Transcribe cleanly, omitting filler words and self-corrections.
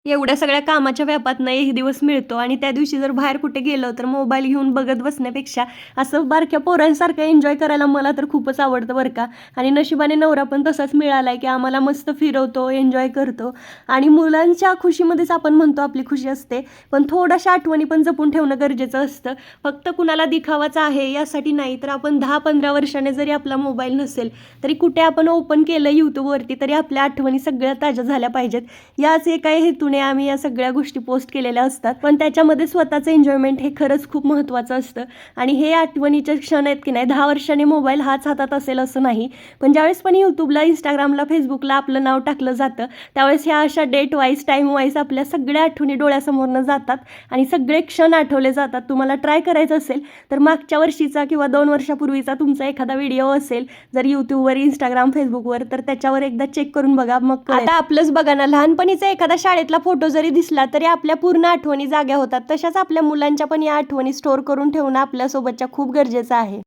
एवढ्या सगळ्या कामाच्या व्यापातनं एक दिवस मिळतो आणि त्या दिवशी जर बाहेर कुठे गेलो तर मोबाईल घेऊन बघत बसण्यापेक्षा असं बारक्या पोरांसारखं एन्जॉय करायला मला तर खूपच आवडतं बरं का. आणि नशिबाने नवरा पण तसाच मिळाला आहे की आम्हाला मस्त फिरवतो, एन्जॉय करतो. आणि मुलांच्या खुशीमध्येच आपण म्हणतो आपली खुशी असते, पण थोड्याशा आठवणी पण जपून ठेवणं गरजेचं असतं. फक्त कुणाला दिखावाचा आहे यासाठी नाही, तर आपण 10-15 वर्षाने जरी आपला मोबाईल नसेल तरी कुठे आपण ओपन केलं यूट्यूबवरती तरी आपल्या आठवणी सगळ्या ताज्या झाल्या पाहिजेत. याच एका हेतूने आम्ही या सगळ्या गोष्टी पोस्ट केलेल्या असतात. पण त्याच्यामध्ये स्वतःचं एन्जॉयमेंट हे खरंच खूप महत्त्वाचं असतं. आणि हे आठवणीचे क्षण आहेत की नाही, 10 वर्षांनी मोबाईल हाच हातात असेल असं नाही, पण ज्यावेळेस पण यूट्यूबला, इंस्टाग्रामला, फेसबुकला आपलं नाव टाकलं जातं त्यावेळेस ह्या अशा डेट वाईज, टाईम वाईज आपल्या सगळ्या आठवणी डोळ्यासमोरनं जातात आणि सगळे क्षण आठवले जातात. तुम्हाला ट्राय करायचं असेल तर मागच्या वर्षीचा किंवा 2 वर्षापूर्वीचा तुमचा एखादा व्हिडिओ असेल जर यूट्यूबवर, इंस्टाग्राम, फेसबुकवर, तर त्याच्यावर एकदा चेक करून बघा. मग आता आपलंच बघा ना, लहानपणीचा एखादा शाळेतला फोटो जरी दिसला तरी आपल्या पूर्ण आठवणी जाग्या होतात. तशाच आपल्या मुलांच्या पण या आठवणी स्टोअर करून ठेवणं आपल्यासोबतच्या खूप गरजेचं आहे.